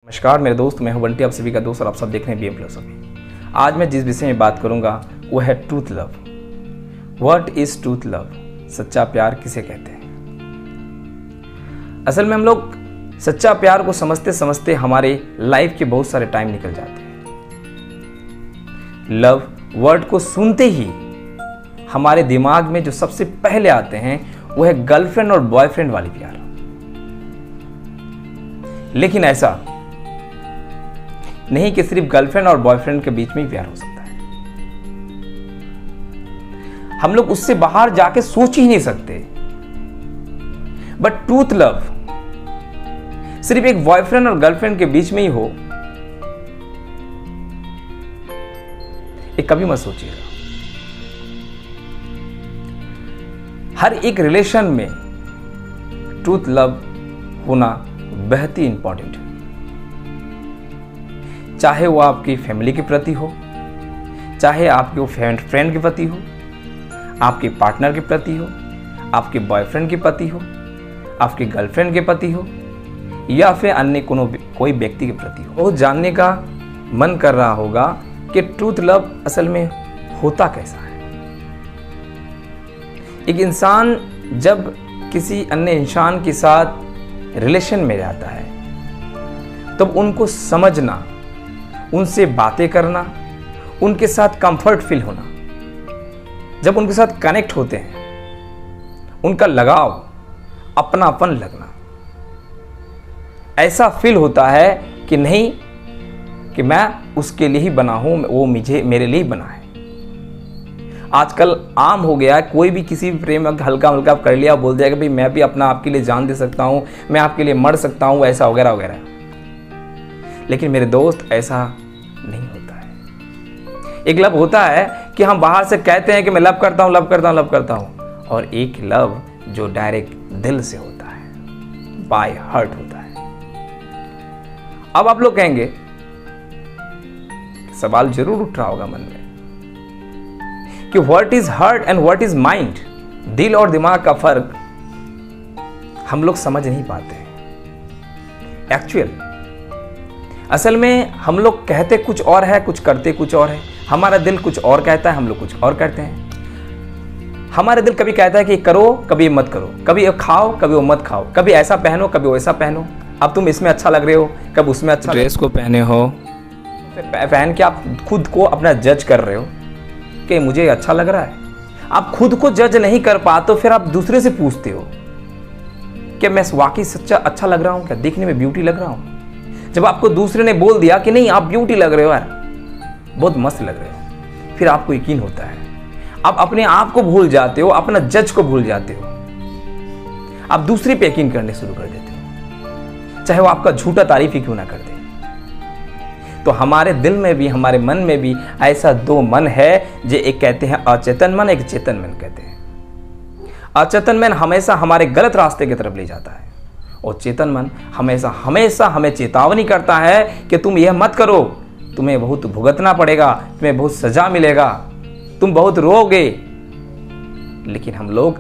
नमस्कार मेरे दोस्त, मैं हूं बंटी, आप सभी का दोस्त और आप सब देख रहे हैं बीएम फिलॉसफी। आज मैं जिस विषय में बात करूंगा वो है truth love. What is truth love? सच्चा प्यार किसे कहते हैं? असल में हम लोग सच्चा प्यार को समझते समझते हमारे लाइफ के बहुत सारे टाइम निकल जाते हैं। लव वर्ड को सुनते ही हमारे दिमाग में जो सबसे पहले आते हैं वो है गर्लफ्रेंड और बॉयफ्रेंड वाली प्यार। लेकिन ऐसा नहीं कि सिर्फ गर्लफ्रेंड और बॉयफ्रेंड के बीच में ही प्यार हो सकता है। हम लोग उससे बाहर जाके सोच ही नहीं सकते। बट ट्रूथ लव सिर्फ एक बॉयफ्रेंड और गर्लफ्रेंड के बीच में ही हो, ये कभी मत सोचिएगा। हर एक रिलेशन में ट्रूथ लव होना बेहद ही इंपॉर्टेंट है। चाहे वो आपकी फैमिली के प्रति हो, चाहे आपके वो फ्रेंड के प्रति हो, आपके पार्टनर के प्रति हो, आपके बॉयफ्रेंड के प्रति हो, आपके गर्लफ्रेंड के प्रति हो, या फिर अन्य कोई व्यक्ति के प्रति हो। वो जानने का मन कर रहा होगा कि ट्रूथ लव असल में होता कैसा है। एक इंसान जब किसी अन्य इंसान के साथ रिलेशन में रहता है तब उनको समझना, उनसे बातें करना, उनके साथ कंफर्ट फील होना, जब उनके साथ कनेक्ट होते हैं, उनका लगाव, अपनापन लगना, ऐसा फील होता है कि नहीं कि मैं उसके लिए ही बना हूं, वो मेरे लिए ही बना है। आजकल आम हो गया है, कोई भी किसी भी प्रेम में हल्का हल्का कर लिया, बोल दिया कि भाई मैं भी अपना आपके लिए जान दे सकता हूं, मैं आपके लिए मर सकता हूं, ऐसा वगैरह वगैरह। लेकिन मेरे दोस्त, ऐसा नहीं होता है। एक लव होता है कि हम बाहर से कहते हैं कि मैं लव करता हूं, लव करता हूं, लव करता हूं, और एक लव जो डायरेक्ट दिल से होता है, बाय हार्ट होता है। अब आप लोग कहेंगे, सवाल जरूर उठ रहा होगा मन में कि what is heart and what is mind? दिल और दिमाग का फर्क हम लोग समझ नहीं पाते हैं। असल में हम लोग कहते कुछ और है, कुछ करते कुछ और है। हमारा दिल कुछ और कहता है, हम लोग कुछ और करते हैं। हमारा दिल कभी कहता है कि करो, कभी मत करो, कभी ये खाओ, कभी वो मत खाओ, कभी ऐसा पहनो, कभी वैसा पहनो। अब तुम इसमें अच्छा लग रहे हो, कब उसमें अच्छा ड्रेस को पहने हो, पहन के आप खुद को अपना जज कर रहे हो कि मुझे अच्छा लग रहा है। आप खुद को जज नहीं कर पाते तो फिर आप दूसरे से पूछते हो कि मैं वाकई सच्चा अच्छा लग रहा हूं क्या, देखने में ब्यूटी लग रहा हूं। जब आपको दूसरे ने बोल दिया कि नहीं आप ब्यूटी लग रहे हो यार, बहुत मस्त लग रहे हो, फिर आपको यकीन होता है। आप अपने आप को भूल जाते हो, अपना जज को भूल जाते हो, आप दूसरे पे यकीन करने शुरू कर देते हो, चाहे वो आपका झूठा तारीफ ही क्यों ना कर दे। तो हमारे दिल में भी, हमारे मन में भी ऐसा दो मन है, जो एक कहते हैं अचेतन मन, एक चेतन मन कहते हैं। अचेतन मन हमेशा हमारे गलत रास्ते की तरफ ले जाता है, और चेतन मन हमेशा हमेशा हमें चेतावनी करता है कि तुम यह मत करो, तुम्हें बहुत भुगतना पड़ेगा, तुम्हें बहुत सजा मिलेगा, तुम बहुत रोगे। लेकिन हम लोग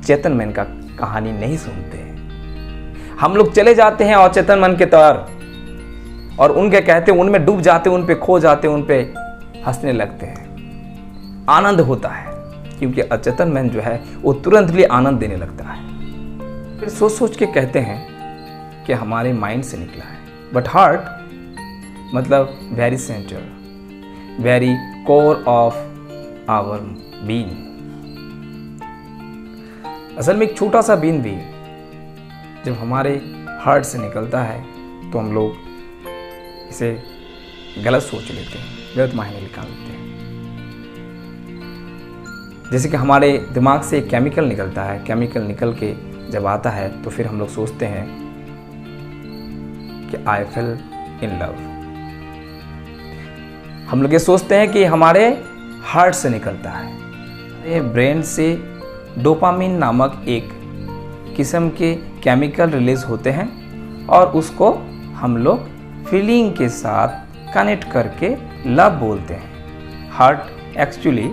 चेतन मन का कहानी नहीं सुनते हैं। हम लोग चले जाते हैं अचेतन मन के तरफ और उनके कहते उनमें डूब जाते, उन पे खो जाते, उन पे हंसने लगते हैं। आनंद होता है क्योंकि अचेतन मन जो है वो तुरंत लिए आनंद देने लगता है। फिर सोच सोच के कहते हैं कि हमारे माइंड से निकला है। बट हार्ट मतलब very center, very core of our being. असल में एक छोटा सा बीन भी जब हमारे हार्ट से निकलता है तो हम लोग इसे गलत सोच लेते हैं, गलत मायने निकाल लेते हैं। जैसे कि हमारे दिमाग से एक केमिकल निकलता है, केमिकल निकल के जब आता है तो फिर हम लोग सोचते हैं कि आई फेल इन लव। हम लोग ये सोचते हैं कि हमारे हार्ट से निकलता है। ये ब्रेन से डोपामिन नामक एक किस्म के केमिकल रिलीज होते हैं और उसको हम लोग फीलिंग के साथ कनेक्ट करके लव बोलते हैं। हार्ट एक्चुअली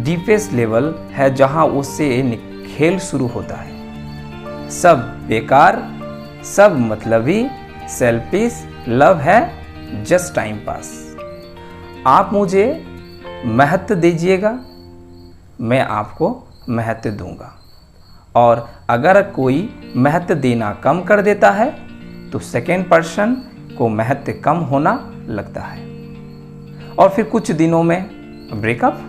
डीपेस्ट लेवल है जहां उससे खेल शुरू होता है। सब बेकार, सब मतलबी, सेल्फिश लव है जस्ट टाइम पास। आप मुझे महत्व दीजिएगा, मैं आपको महत्व दूंगा, और अगर कोई महत्व देना कम कर देता है तो सेकेंड पर्सन को महत्व कम होना लगता है, और फिर कुछ दिनों में ब्रेकअप,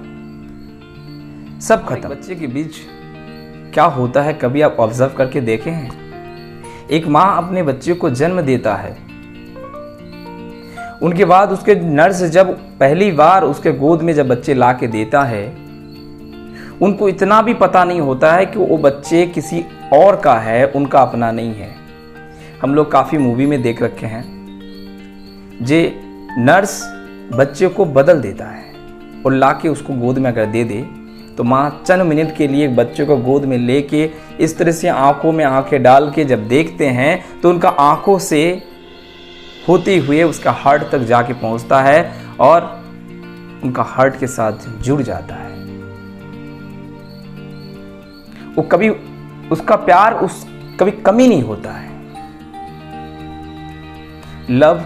सब खत्म। बच्चे के बीच क्या होता है कभी आप ऑब्जर्व करके देखे हैं? एक माँ अपने बच्चे को जन्म देता है, उनके बाद उसके नर्स जब पहली बार उसके गोद में जब बच्चे ला के देता है, उनको इतना भी पता नहीं होता है कि वो बच्चे किसी और का है, उनका अपना नहीं है। हम लोग काफ़ी मूवी में देख रखे हैं, जे नर्स बच्चे को बदल देता है और ला के उसको गोद में अगर दे दे तो माँ चंद मिनट के लिए बच्चे को गोद में लेके इस तरह से आंखों में आंखें डाल के जब देखते हैं तो उनका आंखों से होते हुए उसका हार्ट तक जाके पहुंचता है और उनका हार्ट के साथ जुड़ जाता है। वो कभी उसका प्यार कभी कमी नहीं होता है। लव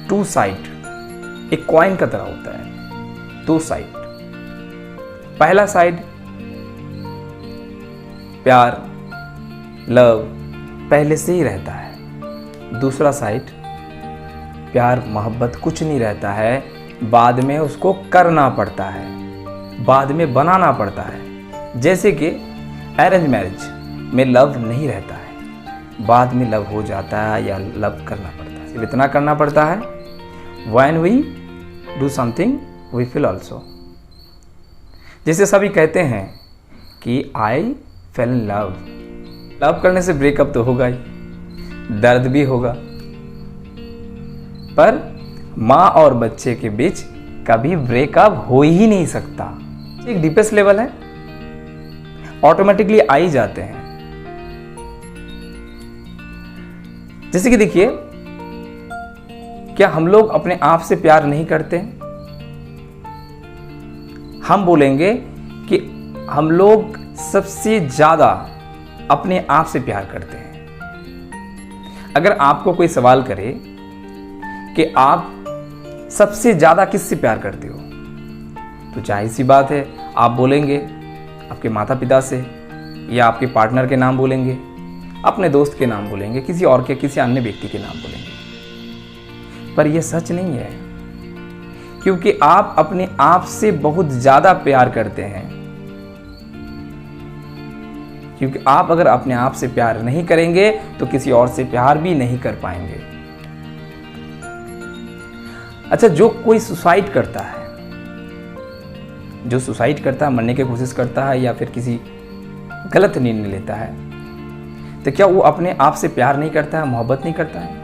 टू साइड, एक कॉइन का तरह होता है, दो साइड। पहला साइड प्यार लव पहले से ही रहता है, दूसरा साइड प्यार मोहब्बत कुछ नहीं रहता है, बाद में उसको करना पड़ता है, बाद में बनाना पड़ता है। जैसे कि अरेंज मैरिज में लव नहीं रहता है, बाद में लव हो जाता है या लव करना पड़ता है। सिर्फ इतना करना पड़ता है, when we do something we feel also. जैसे सभी कहते हैं कि I fell in love, love करने से ब्रेकअप तो होगा ही, दर्द भी होगा, पर माँ और बच्चे के बीच कभी ब्रेकअप हो ही नहीं सकता। एक डीपेस्ट लेवल है, ऑटोमेटिकली आ ही जाते हैं। जैसे कि देखिए, क्या हम लोग अपने आप से प्यार नहीं करते? हम बोलेंगे कि हम लोग सबसे ज्यादा अपने आप से प्यार करते हैं। अगर आपको कोई सवाल करे कि आप सबसे ज्यादा किससे प्यार करते हो, तो जाहिर सी बात है आप बोलेंगे आपके माता पिता से, या आपके पार्टनर के नाम बोलेंगे, अपने दोस्त के नाम बोलेंगे, किसी और के किसी अन्य व्यक्ति के नाम बोलेंगे। पर यह सच नहीं है, क्योंकि आप अपने आप से बहुत ज्यादा प्यार करते हैं। क्योंकि आप अगर अपने आप से प्यार नहीं करेंगे तो किसी और से प्यार भी नहीं कर पाएंगे। अच्छा, जो कोई सुसाइड करता है, जो सुसाइड करता है, मरने की कोशिश करता है या फिर किसी गलत निर्णय लेता है, तो क्या वो अपने आप से प्यार नहीं करता है, मोहब्बत नहीं करता है?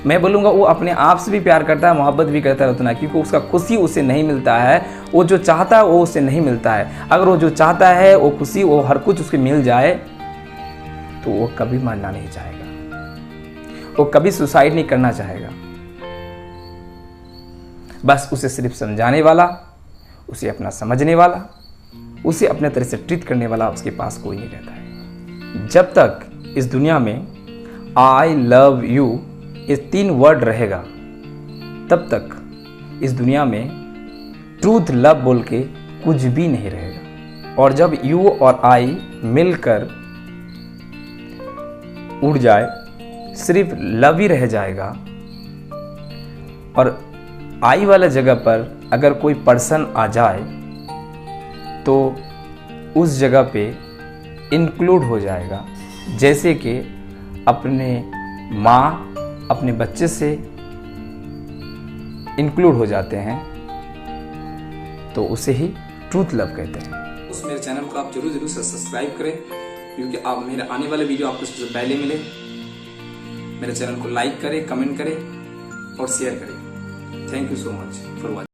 मैं बोलूँगा वो अपने आप से भी प्यार करता है, मोहब्बत भी करता है उतना, क्योंकि उसका खुशी उसे नहीं मिलता है, वो जो चाहता है वो उसे नहीं मिलता है। अगर वो जो चाहता है वो खुशी, वो हर कुछ उसके मिल जाए तो वो कभी मरना नहीं चाहेगा, वो कभी सुसाइड नहीं करना चाहेगा। बस उसे सिर्फ समझाने वाला, उसे अपना समझने वाला, उसे अपने तरह से ट्रीट करने वाला उसके पास कोई नहीं रहता है। जब तक इस दुनिया में आई लव यू ये 3 वर्ड रहेगा, तब तक इस दुनिया में ट्रूथ लव बोल के कुछ भी नहीं रहेगा। और जब यू और आई मिलकर उड़ जाए, सिर्फ लव ही रह जाएगा, और आई वाला जगह पर अगर कोई पर्सन आ जाए तो उस जगह पे इंक्लूड हो जाएगा। जैसे कि अपने माँ अपने बच्चे से इंक्लूड हो जाते हैं, तो उसे ही ट्रूथ लव कहते हैं। उस मेरे चैनल को आप जरूर से सब्सक्राइब करें, क्योंकि आप मेरे आने वाले वीडियो आपको सबसे पहले मिले। मेरे चैनल को लाइक करें, कमेंट करें और शेयर करें। Thank you so much for watching.